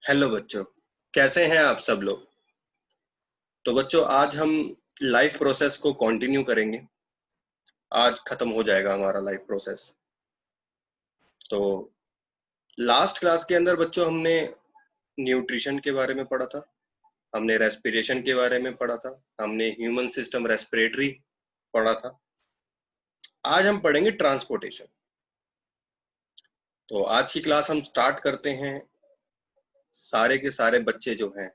Hello बच्चों, कैसे हैं आप सब लोग। तो बच्चों आज हम लाइफ प्रोसेस को कंटिन्यू करेंगे। आज खत्म हो जाएगा हमारा लाइफ प्रोसेस। तो लास्ट क्लास के अंदर बच्चों हमने न्यूट्रिशन के बारे में पढ़ा था, हमने रेस्पिरेशन के बारे में पढ़ा था, हमने ह्यूमन सिस्टम रेस्पिरेटरी पढ़ा था। आज हम पढ़ेंगे ट्रांसपोर्टेशन। तो आज की क्लास हम स्टार्ट करते हैं। सारे के सारे बच्चे जो हैं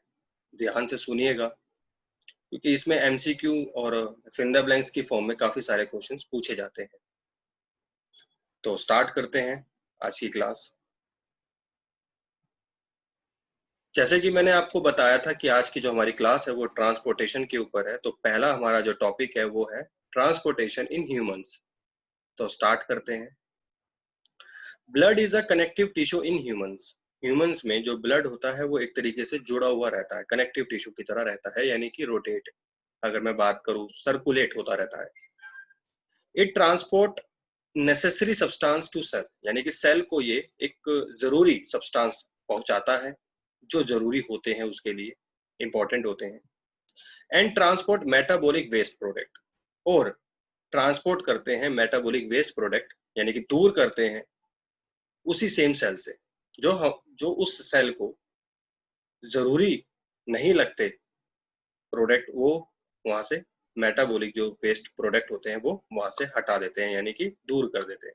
ध्यान से सुनिएगा, क्योंकि इसमें एमसीक्यू और फिल द ब्लैंक्स की फॉर्म में काफी सारे क्वेश्चंस पूछे जाते हैं। तो स्टार्ट करते हैं आज की क्लास। जैसे कि मैंने आपको बताया था कि आज की जो हमारी क्लास है वो ट्रांसपोर्टेशन के ऊपर है। तो पहला हमारा जो टॉपिक है वो है ट्रांसपोर्टेशन इन ह्यूमंस। तो स्टार्ट करते हैं। Blood is a connective tissue in humans. Humans में जो ब्लड होता है वो एक तरीके से जुड़ा हुआ रहता है, कनेक्टिव टिश्यू की तरह रहता है, यानी कि रोटेट, अगर मैं बात करूं सर्कुलेट होता रहता है। It transport necessary substance to cell, यानी कि सेल को ये एक जरूरी सब्सटेंस पहुंचाता है जो जरूरी होते हैं, उसके लिए इंपॉर्टेंट होते हैं। And transport metabolic waste product, और ट्रांसपोर्ट करते हैं मेटाबॉलिक वेस्ट प्रोडक्ट, यानी कि दूर करते हैं उसी सेम सेल से जो उस सेल को जरूरी नहीं लगते प्रोडक्ट, वो वहां से मेटाबॉलिक जो वेस्ट प्रोडक्ट होते हैं वो वहां से हटा देते हैं, यानी कि दूर कर देते हैं।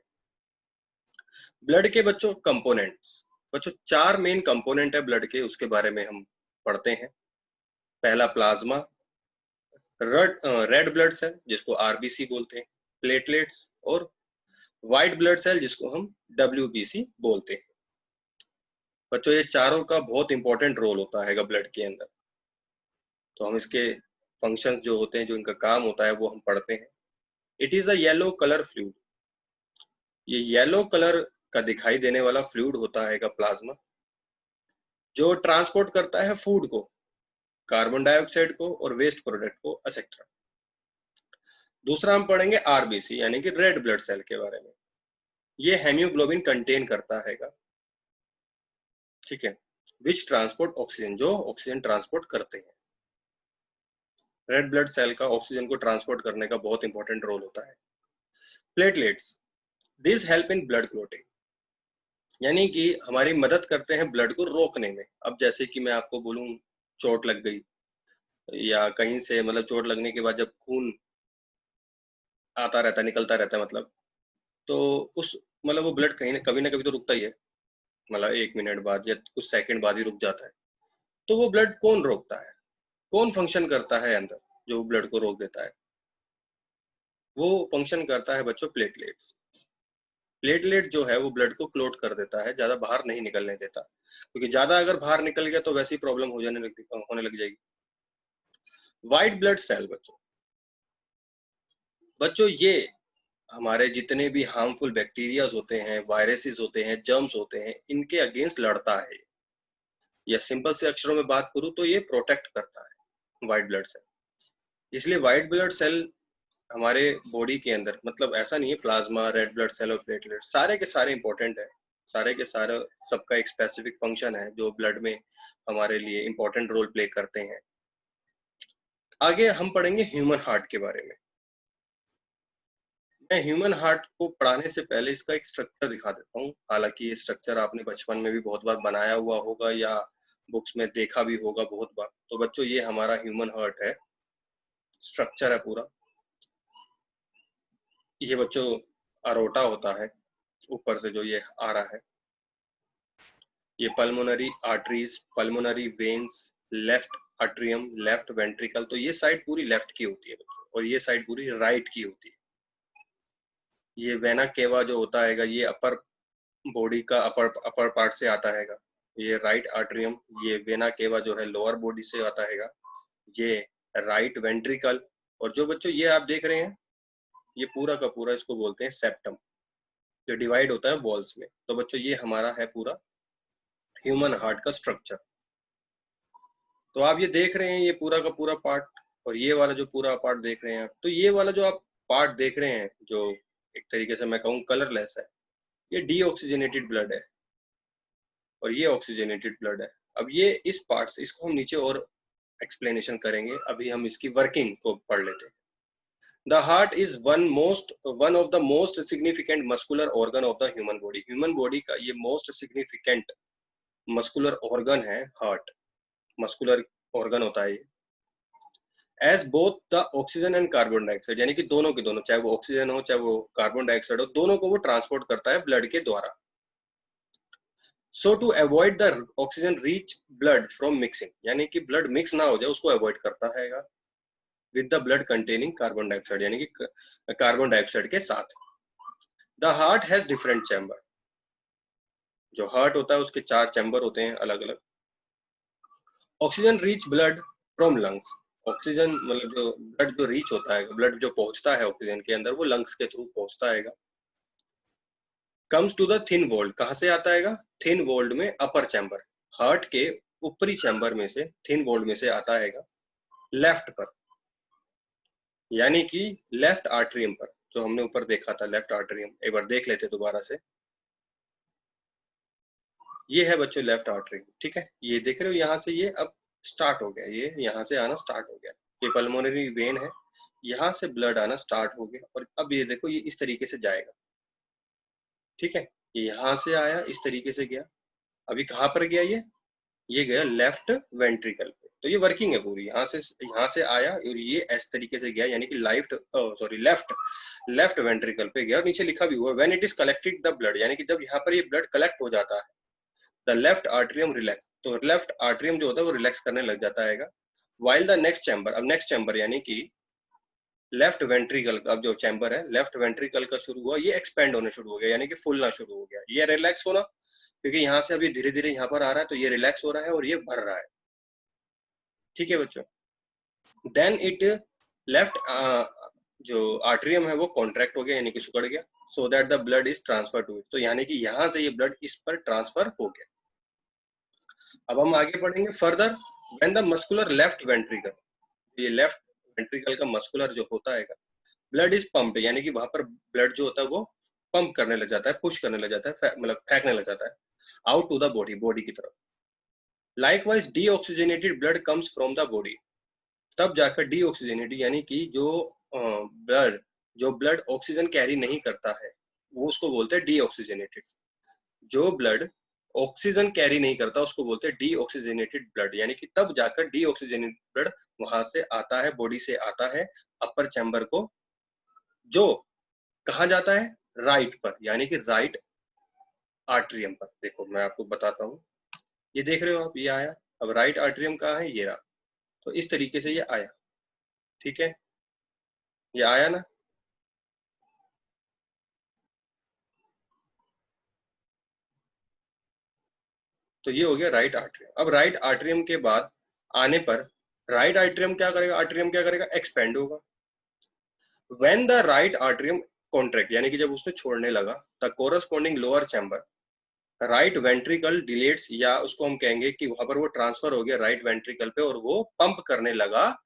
ब्लड के बच्चों कंपोनेंट्स, बच्चों 4 मेन कंपोनेंट है ब्लड के, उसके बारे में हम पढ़ते हैं। पहला प्लाज्मा, रेड ब्लड सेल जिसको आरबीसी बोलते हैं, प्लेटलेट्स, और व्हाइट ब्लड सेल जिसको हम डब्ल्यूबीसी बोलते हैं। बच्चों ये चारों का बहुत इंपॉर्टेंट रोल होता है ब्लड के अंदर। तो हम इसके फंक्शंस जो होते हैं, जो इनका काम होता है, वो हम पढ़ते हैं। It is a yellow colour fluid, ये येलो कलर का दिखाई देने वाला फ्लूइड होता है प्लाज्मा, जो ट्रांसपोर्ट करता है फूड को, कार्बन डाइऑक्साइड को और वेस्ट प्रोडक्ट को, एक्सेट्रा। दूसरा हम पढ़ेंगे आरबीसी, यानी कि रेड ब्लड सेल के बारे में। ये हेमोग्लोबिन कंटेन करता है, ठीक है, विच ट्रांसपोर्ट ऑक्सीजन, जो ऑक्सीजन ट्रांसपोर्ट करते हैं। रेड ब्लड सेल का ऑक्सीजन को ट्रांसपोर्ट करने का बहुत इंपॉर्टेंट रोल होता है। Platelets, this help in blood clotting, यानी कि हमारी मदद करते हैं ब्लड को रोकने में। अब जैसे कि मैं आपको बोलूं, चोट लग गई या कहीं से, मतलब चोट लगने के बाद जब खून आता रहता है, निकलता रहता है, मतलब तो उस, मतलब वो ब्लड कहीं कभी ना कभी तो रुकता ही है, मतलब 1 मिनट बाद या कुछ सेकंड बाद ही रुक जाता है। तो वो ब्लड कौन रोकता है, कौन फंक्शन करता है अंदर जो ब्लड को रोक देता है? वो फंक्शन करता है बच्चों प्लेटलेट्स। प्लेटलेट जो है वो ब्लड को क्लोट कर देता है, ज्यादा बाहर नहीं निकलने देता, क्योंकि ज्यादा अगर बाहर निकल गया तो वैसी प्रॉब्लम होने लग जाएगी। व्हाइट ब्लड सेल बच्चों, बच्चों ये हमारे जितने भी हार्मफुल बैक्टीरियाज होते हैं, वायरसेस होते हैं, जर्म्स होते हैं, इनके अगेंस्ट लड़ता है। या सिंपल से अक्षरों में बात करूं तो ये प्रोटेक्ट करता है व्हाइट ब्लड सेल। इसलिए व्हाइट ब्लड सेल हमारे बॉडी के अंदर, मतलब ऐसा नहीं है प्लाज्मा, रेड ब्लड सेल और प्लेटलेट सारे के सारे इंपॉर्टेंट है, सारे के सारे, सबका एक स्पेसिफिक फंक्शन है जो ब्लड में हमारे लिए इंपॉर्टेंट रोल प्ले करते हैं। आगे हम पढ़ेंगे ह्यूमन हार्ट के बारे में। मैं ह्यूमन हार्ट को पढ़ाने से पहले इसका एक स्ट्रक्चर दिखा देता हूँ। हालांकि ये स्ट्रक्चर आपने बचपन में भी बहुत बार बनाया हुआ होगा या बुक्स में देखा भी होगा बहुत बार। तो बच्चों ये हमारा ह्यूमन हार्ट है, स्ट्रक्चर है पूरा। ये बच्चों अरोटा होता है ऊपर से जो ये आ रहा है, ये pulmonary arteries, pulmonary veins, left atrium, left ventricle, तो ये साइड पूरी लेफ्ट की होती है बच्चों, और ये साइड पूरी राइट की होती है। ये वेना केवा जो होता है ये अपर बॉडी का अपर पार्ट से आता है। ये राइट आर्टरियम, ये वेना केवा जो है लोअर बॉडी से आता है। ये राइट वेंट्रिकल, और जो बच्चों ये आप देख रहे हैं ये पूरा का पूरा इसको बोलते हैं सेप्टम, जो डिवाइड होता है वॉल्स में। तो बच्चों ये हमारा है पूरा ह्यूमन हार्ट का स्ट्रक्चर। तो आप ये देख रहे हैं ये पूरा का पूरा पार्ट, और ये वाला जो पूरा पार्ट देख रहे हैं आप, तो ये वाला जो आप पार्ट देख रहे हैं जो एक तरीके से मैं कहूँ कलरलेस है, ये डीऑक्सीजनेटेड ब्लड है और ये ऑक्सीजनेटेड ब्लड है। अब ये इस पार्ट से इसको हम नीचे और एक्सप्लेनेशन करेंगे, अभी हम इसकी वर्किंग को पढ़ लेते हैं। The heart is one of the most significant muscular organ of the human body. Human body का ये मोस्ट सिग्निफिकेंट मस्कुलर ऑर्गन है हार्ट, मस्कुलर ऑर्गन होता है ये। As both the oxygen and carbon dioxide, यानी कि दोनों के दोनों, चाहे वो ऑक्सीजन हो चाहे वो कार्बन डाइऑक्साइड हो, दोनों को वो ट्रांसपोर्ट करता है ब्लड के द्वारा। So to avoid the oxygen rich blood from mixing, यानी कि ब्लड मिक्स ना हो जाए उसको अवॉइड करता है with the blood containing carbon dioxide, यानी कि कार्बन डाइऑक्साइड के साथ। The heart has different chamber, जो हार्ट होता है उसके 4 चैम्बर होते हैं अलग अलग। Oxygen rich blood from lungs, oxygen मतलब जो ब्लड जो रीच होता है, ब्लड जो पहुंचता है ऑक्सीजन के अंदर, वो लंग्स के थ्रू पहुंचता है। Comes to the thin walled, कहां से आता है? थिन वॉल्ड में अपर चैम्बर, हार्ट के ऊपरी चैम्बर में से, थिन वॉल्ड में से आता है लेफ्ट पर, यानी कि लेफ्ट आर्टरियम पर, जो हमने ऊपर देखा था लेफ्ट आर्टरियम, एक बार देख लेते दोबारा से। ये है बच्चों लेफ्ट आर्टरियम, ठीक है, ये देख रहे हो यहाँ से ये अब स्टार्ट हो गया, ये यहाँ से आना स्टार्ट हो गया, ये पल्मोनरी वेन है, यहाँ से ब्लड आना स्टार्ट हो गया, और अब ये देखो ये इस तरीके से जाएगा, ठीक है, ये यहाँ से आया इस तरीके से गया, अभी कहाँ पर गया ये गया लेफ्ट वेंट्रिकल पे। तो ये वर्किंग है पूरी, यहाँ से आया और ये इस तरीके से गया, यानी कि लेफ्ट वेंट्रिकल पे गया, और नीचे लिखा भी हुआ when it is collected the blood, यानी कि जब यहाँ पर ये ब्लड कलेक्ट हो जाता है, द लेफ्ट आर्टरियम रिलैक्स, तो लेफ्ट आर्टरियम जो होता है वो रिलैक्स करने लग जाता है। वाइल द नेक्स्ट चैम्बर, अब नेक्स्ट चैम्बर यानी कि लेफ्ट वेंट्रिकल का, अब जो चैम्बर है लेफ्ट वेंट्रिकल का शुरू हुआ, ये एक्सपेंड होने शुरू हो गया, यानी कि फूलना शुरू हो गया, ये रिलैक्स होना, क्योंकि यहाँ से अभी धीरे धीरे यहाँ पर आ रहा है, तो ये रिलैक्स हो रहा है और ये भर रहा है, ठीक है बच्चों। देन इट लेफ्ट जो आर्टरियम है वो कॉन्ट्रैक्ट हो गया, यानी कि सिकुड़ गया, so that the blood is transfer to it, तो यानी कि यहाँ से ये ब्लड इस पर ट्रांसफर हो गया। अब हम आगे बढ़ेंगे further. When the muscular left ventricle, ये लेफ्ट वेंट्रिकल का मस्कुलर जो होता है ब्लड इज पंप्ड, यानी कि वहां पर ब्लड जो होता है वो पंप करने लग जाता है, पुश करने लग जाता है, मतलब फेंकने लग जाता है आउट टू द बॉडी की तरफ। Likewise deoxygenated blood comes from the body, तब जाकर डीऑक्सीजनेटेड, यानी कि जो ब्लड ऑक्सीजन कैरी नहीं करता है वो उसको बोलते हैं डीऑक्सीजनेटेड, जो ब्लड ऑक्सीजन कैरी नहीं करता उसको बोलते हैं डीऑक्सीजनेटेड ब्लड, यानी कि तब जाकर डीऑक्सीजनेटेड ब्लड वहां से आता है, बॉडी से आता है अपर चैम्बर को, जो कहा जाता है राइट पर, यानी कि राइट आर्टरियम पर। देखो मैं आपको बताता हूँ, ये देख रहे हो आप, ये आया, अब राइट आर्टरियम कहाँ है, ये रहा, तो इस तरीके से ये आया, ठीक है, ये आया ना, तो ये हो गया राइट आर्टरियम। अब राइट आर्टरियम के बाद आने पर राइट आर्टरियम क्या करेगा, एक्सपेंड होगा। When the right atrium contract, यानी कि जब उसने छोड़ने लगा, the corresponding lower chamber right ventricle dilates, या उसको हम कहेंगे कि वहां पर वो ट्रांसफर हो गया राइट वेंट्रिकल पे, और वो पंप करने लगा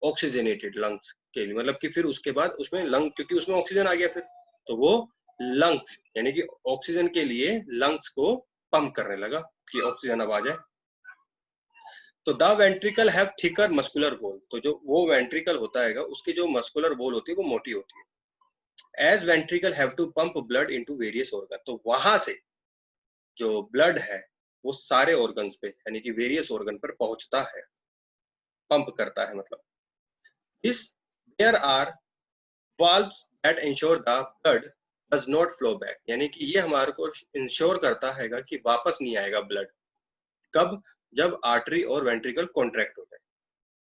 ऑक्सीजनेटेड लंग्स के लिए, मतलब कि फिर उसके बाद उसमें लंग, क्योंकि उसमें ऑक्सीजन आ गया फिर, तो वो लंग्स यानी कि ऑक्सीजन के लिए लंग्स को पंप करने लगा कि ऑक्सीजन अब आ जाए। तो the ventricle have thicker muscular wall, तो जो वो वेंट्रिकल होता है उसकी जो मस्कुलर वॉल होती है वो मोटी होती है। As ventricle have to pump blood into various organ, तो वहां से जो ब्लड है वो सारे ऑर्गन्स पे, यानी कि वेरियस ऑर्गन पर पहुंचता है, पंप करता है मतलब। This there are valves that ensure the blood does not flow back, यानी कि ये हमारे को इंश्योर करता है कि वापस नहीं आएगा ब्लड, कब? जब आर्टरी और वेंट्रिकल कॉन्ट्रैक्ट हो जाए,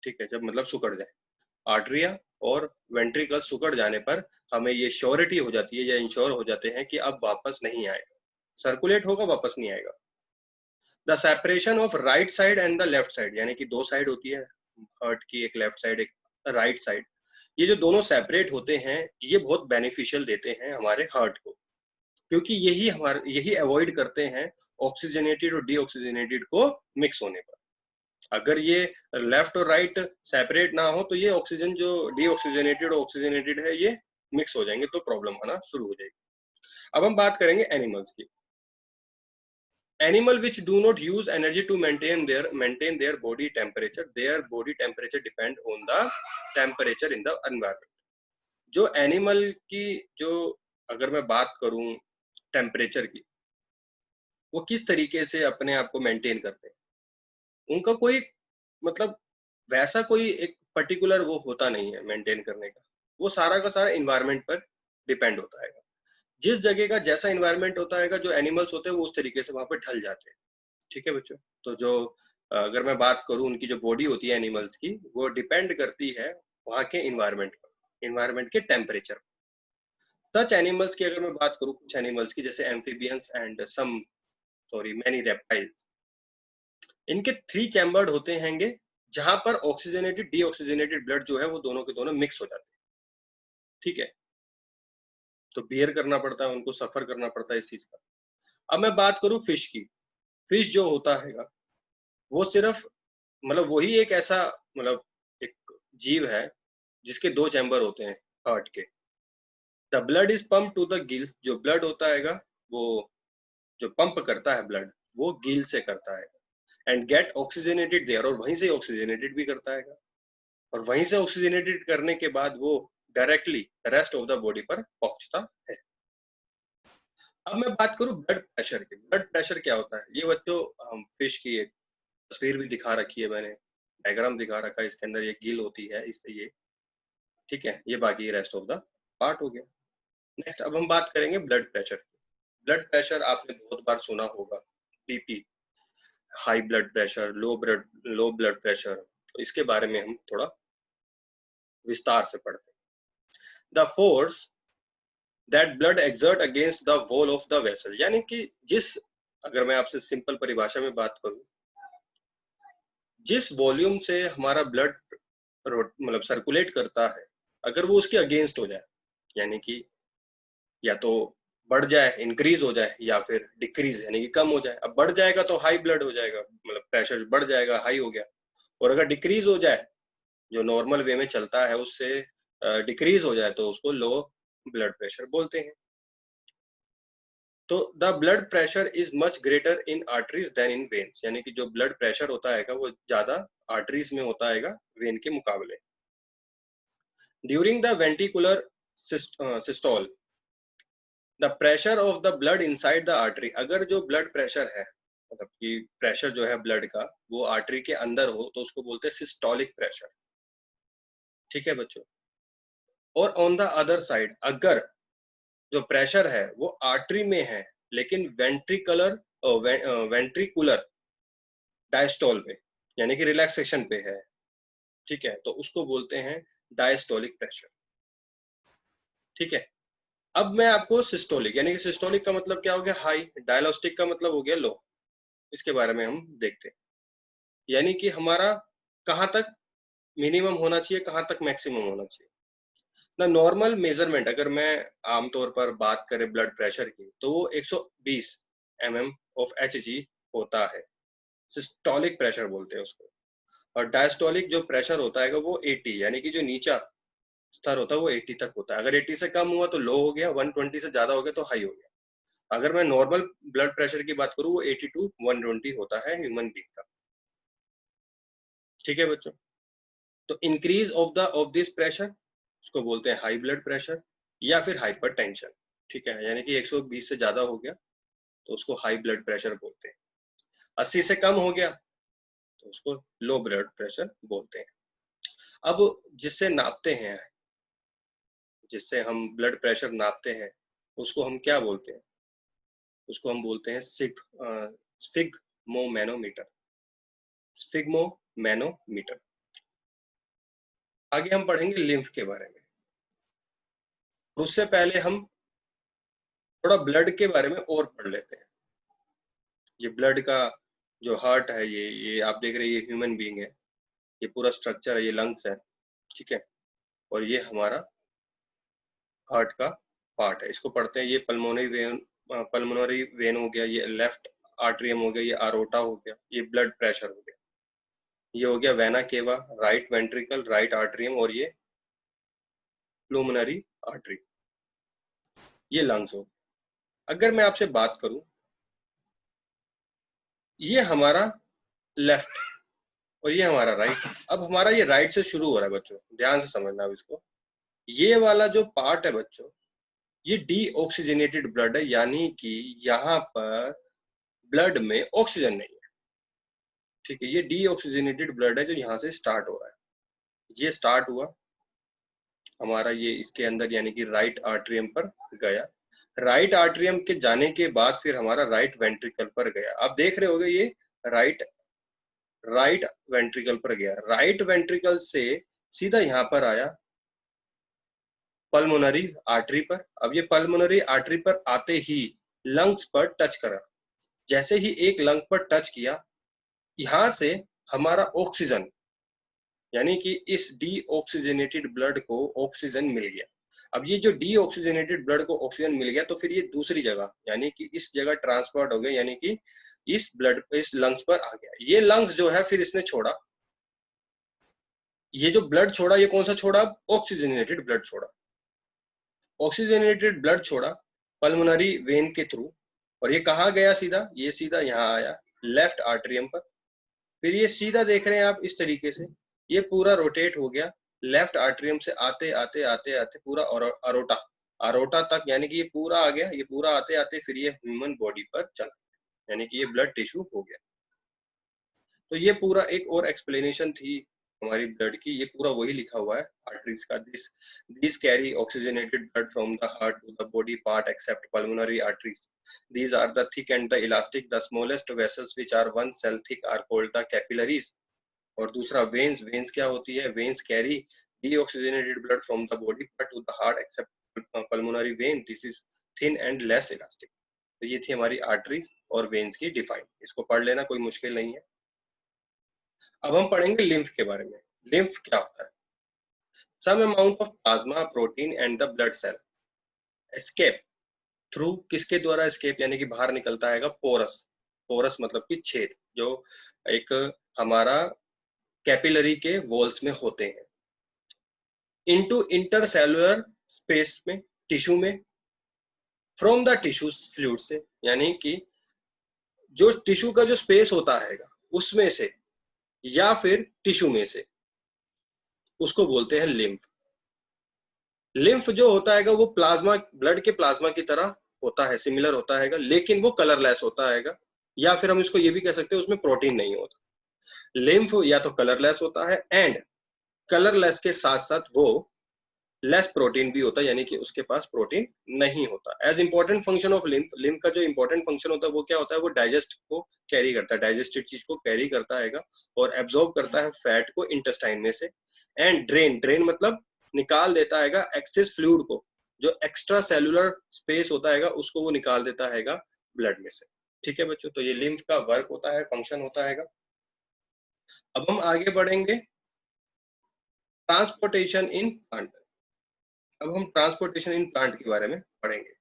ठीक है, जब मतलब सिकुड़ जाए, आर्टरिया और वेंट्रिकल सिकुड़ जाने पर हमें ये श्योरिटी हो जाती है या इंश्योर हो जाते हैं कि अब वापस नहीं आएगा, सर्कुलेट होगा, वापस नहीं आएगा। The separation of right side and the left side, यानी कि दो साइड होती है हार्ट की, एक लेफ्ट साइड एक राइट साइड, ये जो दोनों सेपरेट होते हैं ये बहुत बेनिफिशियल देते हैं हमारे हार्ट को, क्योंकि यही अवॉइड करते हैं ऑक्सीजनेटेड और डीऑक्सीजनेटेड को मिक्स होने पर। अगर ये लेफ्ट और राइट सेपरेट ना हो तो ये ऑक्सीजन जो डीऑक्सीजनेटेड और ऑक्सीजनेटेड है ये मिक्स हो जाएंगे, तो प्रॉब्लम आना शुरू हो जाएगी। अब हम बात करेंगे एनिमल्स की। animal which do not use energy to maintain their body temperature, their body temperature depend on the temperature in the environment. जो एनिमल की जो अगर मैं बात करूं टेम्परेचर की, वो किस तरीके से अपने आप को मेंटेन करते हैं, उनका कोई मतलब वैसा कोई एक पर्टिकुलर वो होता नहीं है मेंटेन करने का, वो सारा का सारा इन्वायरमेंट पर डिपेंड होता है। जिस जगह का जैसा इन्वायरमेंट होता है, जो एनिमल्स होते हैं वो उस तरीके से वहां पर ढल जाते हैं। ठीक है बच्चों, तो जो अगर मैं बात करूं उनकी जो बॉडी होती है एनिमल्स की, वो डिपेंड करती है वहां के इन्वायरमेंट पर, इन्वायरमेंट के टेम्परेचर। सच एनिमल्स की अगर मैं बात करूं, कुछ एनिमल्स की जैसे amphibians and some sorry many reptiles, इनके 3 चैम्बर्ड होते हैंगे, जहां पर ऑक्सीजनेटेड डीऑक्सीजनेटेड ब्लड जो है वो दोनों के दोनों मिक्स हो जाते हैं। ठीक है, तो बियर करना पड़ता है उनको, सफर करना पड़ता है इस चीज का। अब मैं बात करूं फिश की, फिश जो होता है वो सिर्फ मतलब वही एक ऐसा मतलब एक जीव है जिसके 2 चैम्बर होते हैं हार्ट के। The blood is pump to the gills, जो ब्लड होता है वो जो पंप करता है ब्लड, वो गिल से करता है एंड गेट ऑक्सीजनेटेड देयर, और वहीं से ऑक्सीजनेटेड भी करता है, और वहीं से ऑक्सीजनेटेड करने के बाद वो directly rest of the body पर पहुंचता है। अब मैं बात करूं ब्लड प्रेशर की। ब्लड प्रेशर क्या होता है, ये बच्चों हम फिश की एक तस्वीर भी दिखा रखी है मैंने, डायग्राम दिखा रखा है, इसके अंदर ये गिल होती है इससे ये, ठीक है, ये बाकी रेस्ट ऑफ द पार्ट हो गया। नेक्स्ट अब हम बात करेंगे ब्लड प्रेशर की। ब्लड प्रेशर आपने बहुत बार सुना होगा, BP, high blood pressure, low blood pressure, तो इसके बारे में हम थोड़ा विस्तार से पढ़ते हैं। The force that blood exert against the wall of the vessel, यानी कि जिस, अगर मैं आपसे सिंपल परिभाषा में बात करूं, जिस वॉल्यूम से हमारा ब्लड मतलब सर्कुलेट करता है, अगर वो उसके अगेंस्ट हो जाए, यानी कि या तो बढ़ जाए, इंक्रीज हो जाए, या फिर डिक्रीज यानी कि कम हो जाए। अब बढ़ जाएगा तो हाई ब्लड हो जाएगा, मतलब प्रेशर बढ़ जाएगा, हाई हो गया। और अगर डिक्रीज हो जाए, जो नॉर्मल वे में चलता है उससे डिक्रीज हो जाए, तो उसको लो ब्लड प्रेशर बोलते हैं। तो the blood pressure is much greater in arteries than in veins, यानी कि जो ब्लड प्रेशर होता है वो ज्यादा आर्टरीज में होता है वेन के मुकाबले। During the ventricular systole, the pressure of the blood inside the artery, अगर जो ब्लड प्रेशर है, मतलब कि प्रेशर जो है ब्लड का वो आर्टरी के अंदर हो, तो उसको बोलते हैं सिस्टोलिक प्रेशर। ठीक है बच्चों, और ऑन द अदर साइड, अगर जो प्रेशर है वो आर्टरी में है लेकिन वेंट्रिकुलर डायस्टोल पे, यानी कि रिलैक्सेशन पे है, ठीक है, तो उसको बोलते हैं डायस्टोलिक प्रेशर। ठीक है, अब मैं आपको सिस्टोलिक, यानी कि सिस्टोलिक का मतलब क्या हो गया, हाई, डायलोस्टिक का मतलब हो गया लो, इसके बारे में हम देखते हैं। यानी कि हमारा कहाँ तक मिनिमम होना चाहिए, कहाँ तक मैक्सिमम होना चाहिए। ना नॉर्मल मेजरमेंट, अगर मैं आमतौर पर बात करें ब्लड प्रेशर की, तो वो 120 mm ऑफ Hg होता है, सिस्टोलिक प्रेशर बोलते हैं उसको। और डायस्टोलिक जो प्रेशर होता है वो 80, यानी कि जो नीचा स्तर होता है वो 80 तक होता है। अगर 80 से कम हुआ तो लो हो गया, 120 से ज्यादा हो गया तो हाई हो गया। अगर मैं नॉर्मल ब्लड प्रेशर की बात करूँ, वो 80 टू 120 होता है ह्यूमन बीइंग का। ठीक है बच्चों, तो इंक्रीज ऑफ दिस प्रेशर उसको बोलते हैं हाई ब्लड प्रेशर या फिर हाइपरटेंशन। ठीक है, यानी कि 120 से ज्यादा हो गया तो उसको हाई ब्लड प्रेशर बोलते हैं, 80 से कम हो गया तो उसको लो ब्लड प्रेशर बोलते हैं। अब जिससे नापते हैं, जिससे हम ब्लड प्रेशर नापते हैं, उसको हम क्या बोलते हैं, उसको हम बोलते हैं स्फिग्मोमैनोमीटर, स्फिग्मोमैनोमीटर। आगे हम पढ़ेंगे लिम्फ के बारे में, उससे पहले हम थोड़ा ब्लड के बारे में और पढ़ लेते हैं। ये ब्लड का जो हार्ट है, ये आप देख रहे हैं, ये ह्यूमन बीइंग है, ये पूरा स्ट्रक्चर है, ये लंग्स है, ठीक है, और ये हमारा हार्ट का पार्ट है। इसको पढ़ते हैं, ये पल्मोनरी वेन हो गया, ये लेफ्ट आर्टरियम हो गया, ये आरोटा हो गया, ये ब्लड प्रेशर हो गया, ये हो गया vena cava, right ventricle, right atrium, और ये प्लूमनरी आर्टरी, ये लंग्स हो। अगर मैं आपसे बात करूं ये हमारा लेफ्ट और ये हमारा राइट। अब हमारा ये राइट से शुरू हो रहा है बच्चों, ध्यान से समझना अब इसको। ये वाला जो पार्ट है बच्चों, ये डीऑक्सीजनेटेड ब्लड है, यानी कि यहाँ पर ब्लड में ऑक्सीजन नहीं है। ठीक है, ये डीऑक्सीजनेटेड ब्लड है जो यहाँ से स्टार्ट हो रहा है। ये स्टार्ट हुआ हमारा ये इसके अंदर, यानी कि राइट आर्टरियम पर गया। राइट आर्टरियम के जाने के बाद फिर हमारा राइट वेंट्रिकल पर गया। आप देख रहे होगे ये राइट राइट वेंट्रिकल पर गया। राइट वेंट्रिकल से सीधा यहाँ पर आया पल्मोनरी आर्टरी पर। अब ये पल्मोनरी आर्टरी पर आते ही लंग्स पर टच करा। जैसे ही एक लंग पर टच किया, यहाँ से हमारा ऑक्सीजन, यानी कि इस डीऑक्सीजनेटेड ब्लड को ऑक्सीजन मिल गया। अब ये जो डीऑक्सीजनेटेड ब्लड को ऑक्सीजन मिल गया, तो फिर ये दूसरी जगह, यानी कि इस जगह ट्रांसपोर्ट हो गया, यानी कि इस ब्लड इस लंग्स पर आ गया। ये लंग्स जो है फिर इसने छोड़ा, ये जो ब्लड छोड़ा, ये कौन सा छोड़ा? ऑक्सीजनेटेड ब्लड छोड़ा। ऑक्सीजनेटेड ब्लड छोड़ा पल्मोनरी वेन के थ्रू, और ये कहाँ गया? सीधा ये सीधा यहाँ आया लेफ्ट आर्टरियम पर। फिर ये सीधा देख रहे हैं आप इस तरीके से, ये पूरा रोटेट हो गया लेफ्ट आर्टरियम से आते आते आते आते पूरा अरोटा अरोटा तक, यानी कि ये पूरा आ गया। ये पूरा आते आते फिर ये ह्यूमन बॉडी पर चला, यानी कि ये ब्लड टिश्यू हो गया। तो ये पूरा एक और एक्सप्लेनेशन थी हमारी ब्लड की, ये पूरा वही लिखा हुआ है आर्टरीज का। This carry oxygenated blood from the heart to the body part except pulmonary arteries. These are the thick and the elastic. The smallest vessels which are 1 cell thick are called the capillaries. और दूसरा veins. Veins क्या होती है? Veins carry deoxygenated blood from the body part to the heart except pulmonary vein. This is thin and less elastic. तो ये थी हमारी arteries और वेन्स की डिफाइन। इसको पढ़ लेना, कोई मुश्किल नहीं है। अब हम पढ़ेंगे लिम्फ के बारे में। लिम्फ क्या होता है? Some amount of plasma protein and the blood cell escape through, किसके द्वारा एस्केप, यानी कि बाहर निकलता है पोरस। पोरस मतलब कि छेद, जो एक हमारा कैपिलरी के वॉल्स में होते हैं, इनटू इंटरसेलुलर स्पेस में, टिश्यू में, फ्रॉम द टिश्यू फ्लूइड से, यानी कि जो टिश्यू का जो स्पेस होता है उसमें से, या फिर टिश्यू में से, उसको बोलते हैं लिम्फ। लिम्फ जो होता है वो प्लाज्मा, ब्लड के प्लाज्मा की तरह होता है, सिमिलर होता है, लेकिन वो कलरलेस होता है, या फिर हम इसको ये भी कह सकते हैं उसमें प्रोटीन नहीं होता। लिम्फ या तो कलरलेस होता है, एंड कलरलेस के साथ साथ वो लेस प्रोटीन भी होता है, यानी कि उसके पास प्रोटीन नहीं होता। As important function of lymph, lymph का जो इंपॉर्टेंट फंक्शन होता है वो क्या होता है? वो डाइजेस्ट को कैरी करता है, डाइजेस्टेड चीज को कैरी करता है और एब्जॉर्ब करता है फैट को इंटेस्टाइन में से। एंड ड्रेन, ड्रेन मतलब निकाल देता है एक्सेस फ्लूइड को, जो एक्स्ट्रा सेलुलर स्पेस होता है उसको वो निकाल देता है ब्लड में से। ठीक है बच्चों, तो ये लिम्फ का वर्क होता है, फंक्शन होता है। अब हम आगे बढ़ेंगे ट्रांसपोर्टेशन इन प्लांट। अब हम ट्रांसपोर्टेशन इन प्लांट के बारे में पढ़ेंगे।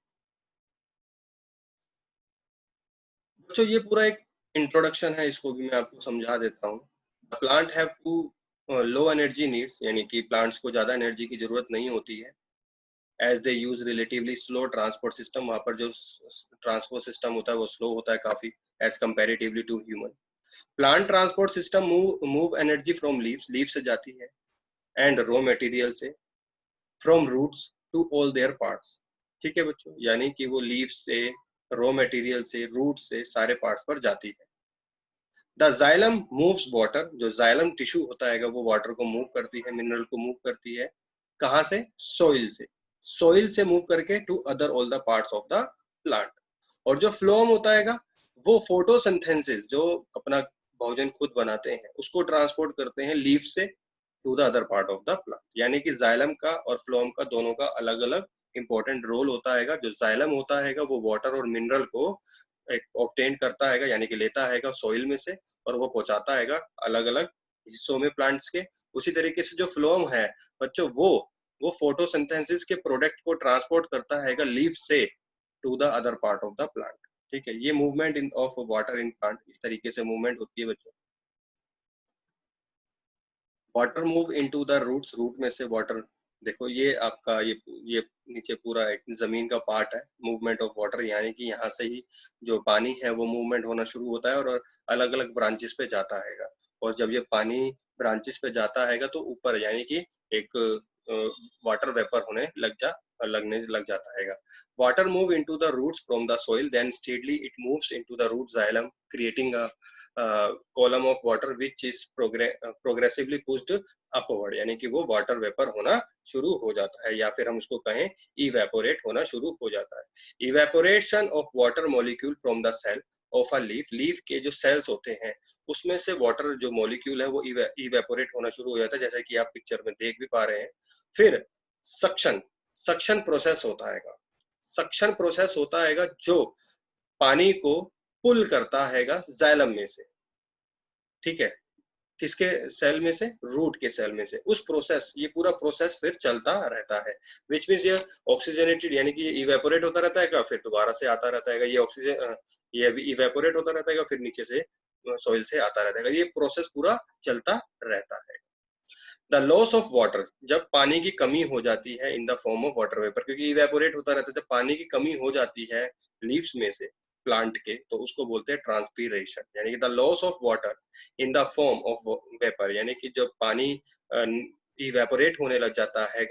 बच्चों ये पूरा एक इंट्रोडक्शन है, इसको भी मैं आपको समझा देता हूँ। Plant have to low energy needs, यानी कि प्लांट्स को ज्यादा एनर्जी की जरूरत नहीं होती है। As they use relatively slow transport system, वहां पर जो ट्रांसपोर्ट सिस्टम होता है वो स्लो होता है काफी, as comparatively to human. Plant transport system move energy from leaves, leave से जाती है, एंड रॉ मटेरियल से, from roots to all their parts. ठीक है बच्चों, यानी कि वो लीव से, रॉ मटेरियल से, रूट से सारे पार्ट्स पर जाती है। द जाइलम मूव्स वाटर, जो जाइलम टिश्यू होता है वो वाटर को मूव करती है, मिनरल को मूव करती है। कहाँ से? सॉइल से। सॉइल से मूव करके to other all the parts of the plant. और जो फ्लोएम होता है वो फोटोसिंथेसिस, जो अपना भोजन खुद बनाते हैं, उसको ट्रांसपोर्ट करते हैं लीफ से to the other part of the plant. यानी कि जाइलम का और फ्लोएम का दोनों का अलग अलग इंपॉर्टेंट रोल होता है। जो जाइलम होता है वो वाटर और मिनरल को ऑब्टेन करता है, यानी कि लेता है सॉइल में से, और वो पहुंचाता है अलग अलग हिस्सों में प्लांट्स के। उसी तरीके से जो फ्लोएम है बच्चों, वो फोटोसिंथेसिस के प्रोडक्ट को ट्रांसपोर्ट करता है लीफ से to the other part of the plant. ठीक है, ये movement in of water in plant इस तरीके से मूवमेंट होती है बच्चों। Water move into the roots, root में से वाटर देखो ये आपका ये नीचे पूरा एक जमीन का पार्ट है, मूवमेंट ऑफ वाटर, यानी कि यहाँ से ही जो पानी है वो मूवमेंट होना शुरू होता है और अलग अलग ब्रांचेस पे जाता हैगा। और जब ये पानी ब्रांचेस पे जाता हैगा तो ऊपर यानी कि एक वाटर वेपर लगने लग जाता हैगा। Water move into the roots from the soil, then steadily it moves into the root xylem, creating a column of water which is progressively pushed upward, यानी कि वो वाटर वेपर होना शुरू हो जाता है, या फिर हम उसको कहें इवेपोरेट होना शुरू हो जाता है। Evaporation of water molecule from the cell of a leaf के जो सेल्स होते हैं उसमें से वाटर जो मॉलिक्यूल है वो इवेपोरेट होना शुरू हो जाता है, जैसे कि आप पिक्चर में देख भी पा रहे हैं। फिर सक्शन सक्शन प्रोसेस होता हैगा। सक्शन प्रोसेस होता हैगा जो पानी को पुल करता हैगा जाइलम में से, ठीक है, किसके सेल में से, रूट के सेल में से। उस प्रोसेस, ये पूरा प्रोसेस फिर चलता रहता है, विच मीन्स ये ऑक्सीजनेटेड, यानी कि ये इवेपोरेट होता रहता है, फिर दोबारा से आता रहता है, ये ऑक्सीजन ये अभी इवेपोरेट होता रहता है, फिर नीचे से सॉइल से आता रहता है, ये प्रोसेस पूरा चलता रहता है। द लॉस ऑफ वाटर, जब पानी की कमी हो जाती है in the form of water vapour, क्योंकि इवेपोरेट होता रहता है, जब पानी की कमी हो जाती है लीव्स में से प्लांट के, तो उसको बोलते हैं ट्रांसपीरेशन, यानी कि the loss of water in the form of vapour, यानी कि जब पानी इवेपोरेट होने लग जाता है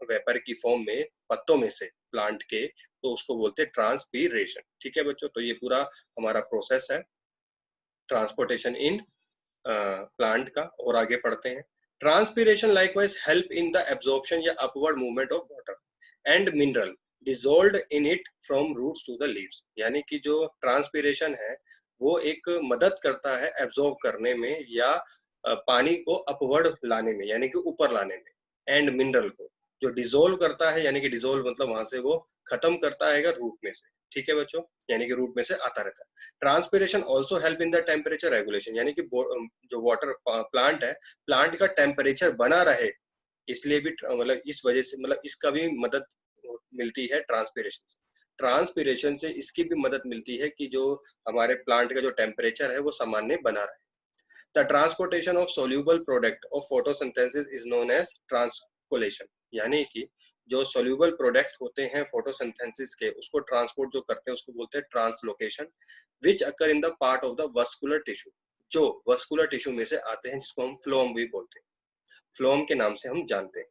वेपर की फॉर्म में पत्तों में से प्लांट के, तो उसको बोलते हैं ट्रांसपीरेशन। ठीक है बच्चों, तो ये पूरा हमारा प्रोसेस है ट्रांसपोर्टेशन इन प्लांट का। और आगे पढ़ते हैं। Transpiration likewise help in the absorption या upward movement of water and mineral dissolved in it from roots to the leaves, यानी कि जो ट्रांसपीरेशन है वो एक मदद करता है एब्जॉर्ब करने में या पानी को अपवर्ड लाने में, यानी कि ऊपर लाने में, एंड मिनरल को जो डिसॉल्व करता है, यानी कि डिसॉल्व मतलब वहां से वो खत्म करता है रूट में से। ठीक है बच्चों, यानी कि रूट में से आता रहता है। Transpiration also help in the temperature regulation, यानी कि जो वाटर प्लांट है, प्लांट का टेम्परेचर बना रहे, इसलिए भी मतलब इस वजह से मतलब इसका भी मदद मिलती है ट्रांसपीरेशन से। ट्रांसपीरेशन से इसकी भी मदद मिलती है कि जो हमारे प्लांट का जो टेम्परेचर है वो सामान्य बना रहे। The transportation of soluble product of photosynthesis is known as translocation, यानी कि जो सोल्यूबल प्रोडक्ट होते हैं फोटोसिंथेसिस के, उसको ट्रांसपोर्ट जो करते हैं उसको बोलते हैं translocation, which occur in the part of the vascular tissue, जो वस्कुलर टिश्यू में से आते हैं, जिसको हम फ्लोम भी बोलते हैं, फ्लोम के नाम से हम जानते हैं।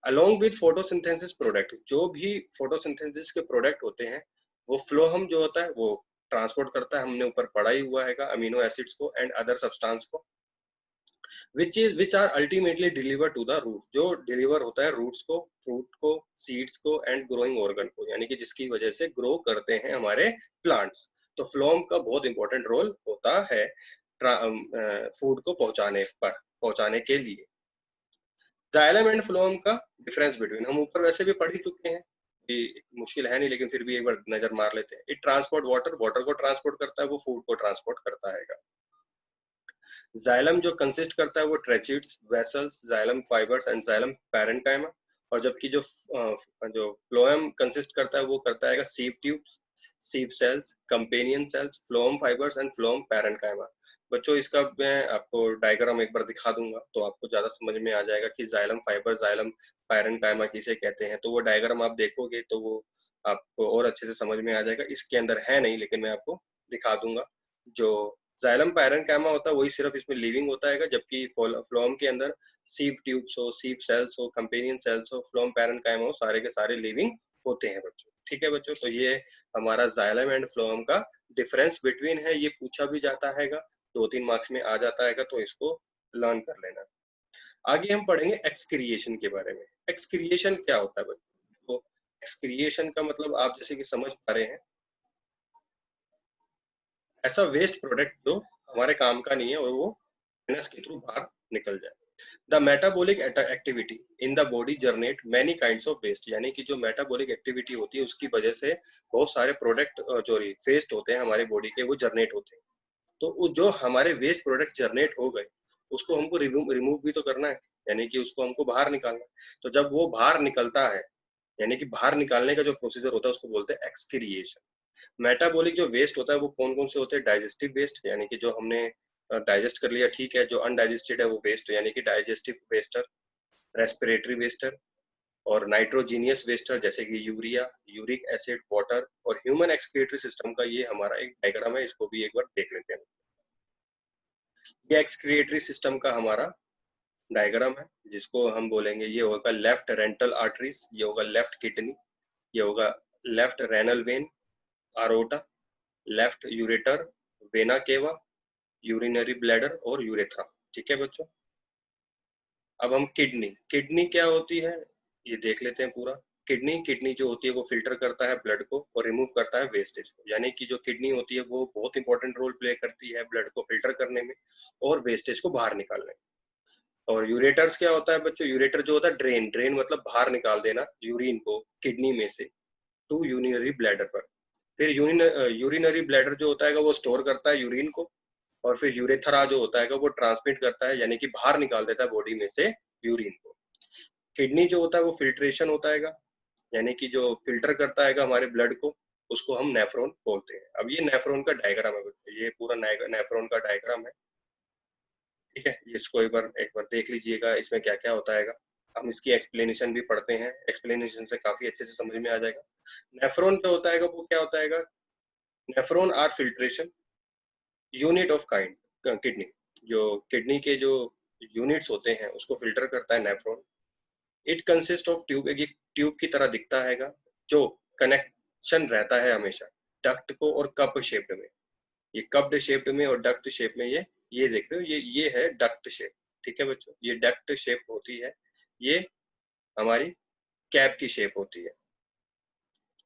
अलोंग विद फोटोसिंथेसिस प्रोडक्ट, जो भी फोटोसिंथेसिस के प्रोडक्ट होते हैं वो फ्लोहम जो होता है वो ट्रांसपोर्ट करता है, हमने ऊपर पढ़ा ही हुआ है अमीनो एसिड्स को एंड अदर सब्सटेंस को, which are ultimately delivered to the roots, जो डिलीवर होता है रूट्स को, फ्रूट को, सीड्स को एंड ग्रोइंग ऑर्गन को, यानी कि जिसकी वजह से ग्रो करते हैं हमारे प्लांट्स। तो फ्लोम का बहुत इंपॉर्टेंट रोल होता है फूड को पहुंचाने के लिए। जाइलम एंड फ्लोम का डिफरेंस बिटवीन, हम ऊपर वैसे भी पढ़ ही चुके हैं, मुश्किल है नहीं, लेकिन फिर भी एक बार नजर मार लेते हैं। इट ट्रांसपोर्ट वाटर, वाटर को ट्रांसपोर्ट करता है, वो फूड को ट्रांसपोर्ट करता है। जाइलम जो कंसिस्ट करता है वो tracheids, vessels, xylem fibres and xylem parenchyma, और जबकि जो फ्लोएम कंसिस्ट करता है वो करता है sieve tubes, sieve cells, companion cells, phloem fibres and phloem parenchyma. बच्चों इसका मैं आपको डायग्राम एक बार दिखा दूंगा तो आपको ज्यादा समझ में आ जाएगा कि जाइलम फाइबर, जाइलम पैरेन्काइमा किसे कहते हैं। तो वो डायग्राम आप देखोगे तो वो आपको और अच्छे से समझ में आ जाएगा। इसके अंदर है नहीं, लेकिन मैं आपको दिखा दूंगा। जो जाइलम पैरेन्काइमा होता है वही सिर्फ इसमें लिविंग होता है, जबकि फ्लोएम के अंदर सीव ट्यूब्स हो, सीव सेल्स हो, कंपेनियन सेल्स हो, फ्लोएम पैरेन्काइमा हो, सारे के सारे लिविंग होते हैं बच्चों। ठीक है बच्चों, तो ये हमारा जाइलम एंड फ्लोएम का डिफरेंस बिटवीन है, ये पूछा भी जाता है, 2-3 मार्क्स में आ जाता है, तो इसको लर्न कर लेना। आगे हम पढ़ेंगे एक्सक्रिएशन के बारे में। एक्सक्रिएशन क्या होता है बच्चों? तो एक्सक्रिएशन का मतलब आप जैसे कि समझ पा रहे हैं, ऐसा वेस्ट प्रोडक्ट जो हमारे काम का नहीं है और वो एनएस के थ्रू बाहर निकल जाए। The metabolic activity in the body generate many kinds of waste, यानी कि जो मेटाबॉलिक एक्टिविटी होती है उसकी वजह से बहुत सारे प्रोडक्ट जो वेस्ट होते हैं हमारे बॉडी के वो जनरेट होते हैं। तो जो हमारे वेस्ट प्रोडक्ट जनरेट हो गए उसको हमको रिमूव भी तो करना है, यानी कि उसको हमको बाहर निकालना है। तो जब वो बाहर निकलता है, यानी कि बाहर निकालने का जो प्रोसीजर होता है उसको बोलते हैं एक्सक्रिएशन। मेटाबॉलिक जो वेस्ट होता है वो कौन कौन से होते हैं? डाइजेस्टिव वेस्ट, यानी कि जो हमने डाइजेस्ट कर लिया ठीक है, जो अनडाइजेस्टेड है वो वेस्ट, यानी कि डाइजेस्टिव वेस्टर, रेस्पिरेटरी वेस्टर, और नाइट्रोजीनियस वेस्टर जैसे कि यूरिया, यूरिक एसिड, वाटर और ह्यूमन एक्सक्रीटरी सिस्टम का ये हमारा एक डायग्राम है, इसको भी एक बार देख लेते हैं। ये एक्सक्रीटरी सिस्टम का हमारा डायग्राम है, जिसको हम बोलेंगे ये होगा लेफ्ट रेंटल आर्टरीज, ये होगा लेफ्ट किडनी, ये होगा left renal vein, aorta, left ureter, vena cava, urinary bladder और यूरेथ्रा। ठीक है बच्चों, अब हम किडनी क्या होती है ये देख लेते हैं पूरा। किडनी जो होती है वो फिल्टर करता है ब्लड को और रिमूव करता है वेस्टेज को, यानी कि जो किडनी होती है वो बहुत इंपॉर्टेंट रोल प्ले करती है ब्लड को फिल्टर करने में और वेस्टेज को बाहर निकालने में। और यूरेटर्स क्या होता है बच्चों, यूरेटर जो होता है ड्रेन मतलब बाहर निकाल देना यूरिन को किडनी में से टू यूरिनरी ब्लैडर पर। फिर यूरिनरी ब्लैडर जो होता है वो स्टोर करता है यूरिन को, और फिर यूरेथ्रा जो होता है वो ट्रांसमिट करता है, यानी कि बाहर निकाल देता है बॉडी में से यूरिन को। किडनी जो होता है वो फिल्ट्रेशन होता है, यानी कि जो फिल्टर करता है हमारे ब्लड को, उसको हम नेफ्रॉन बोलते हैं। अब ये नेफ्रॉन का डायग्राम है बच्चों, ये पूरा नेफ्रॉन का डायग्राम है। ठीक है, इसको एक बार देख लीजिएगा, इसमें क्या क्या होता है। हम इसकी एक्सप्लेनेशन भी पढ़ते हैं, एक्सप्लेनेशन से काफी अच्छे से समझ में आ जाएगा। नेफ्रॉन जो होता है वो क्या होता है, nephron are filtration unit of kind kidney. जो किडनी के जो यूनिट्स होते हैं उसको फिल्टर करता है nephron. It consist of tube, एक ट्यूब की तरह दिखता है जो कनेक्शन रहता है हमेशा डक्ट को और कप शेप्ड में। ये कप्ड शेप्ड में और डक्ट शेप में, ये देख रहे हो, ये है डक्ट शेप। ठीक है बच्चों, ये डक्ट शेप होती है, ये हमारी कैप की शेप होती है,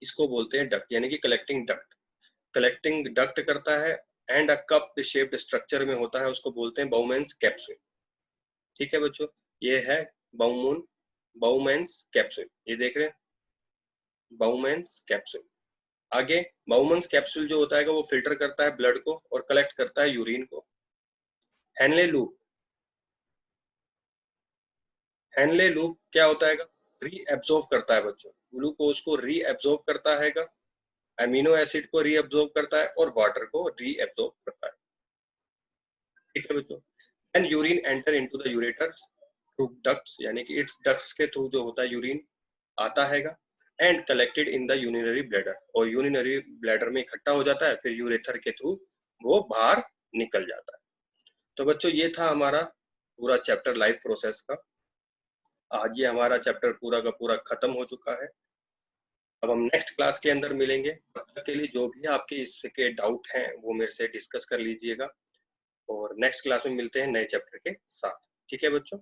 इसको बोलते हैं डक्ट, यानी कि कलेक्टिंग डक्ट करता है and a cup shaped structure में होता है, उसको बोलते हैं बाउमेंस कैप्सूल। ठीक है बच्चों, ये है बाउमेंस कैप्सूल, ये देख रहे हैं बाउमेंस कैप्सूल। आगे बाउमेंस कैप्सूल जो होता है वो फिल्टर करता है ब्लड को और कलेक्ट करता है यूरिन को। हेनले लूप, हेनले लूप क्या होता है, रीएब्जॉर्ब करता है बच्चों, ग्लूकोज को रीएब्जॉर्ब करता है, अमीनो एसिड को रीएब्जॉर्ब करता है और वाटर को रीएब्जॉर्ब करता है। ठीक है बच्चों, and urine enter into the ureters through ducts, यानी कि इट्स डक्ट्स के थ्रू जो होता है यूरिन आता है, and collected in the urinary bladder, और यूरिनरी ब्लैडर में इकट्ठा हो जाता है, फिर यूरेथर के थ्रू वो बाहर निकल जाता है। तो बच्चों ये था हमारा पूरा चैप्टर लाइफ प्रोसेस का। आज ये हमारा चैप्टर पूरा का पूरा खत्म हो चुका है। अब हम नेक्स्ट क्लास के अंदर मिलेंगे, तब तक के लिए जो भी आपके इसके डाउट हैं वो मेरे से डिस्कस कर लीजिएगा, और नेक्स्ट क्लास में मिलते हैं नए चैप्टर के साथ। ठीक है बच्चों।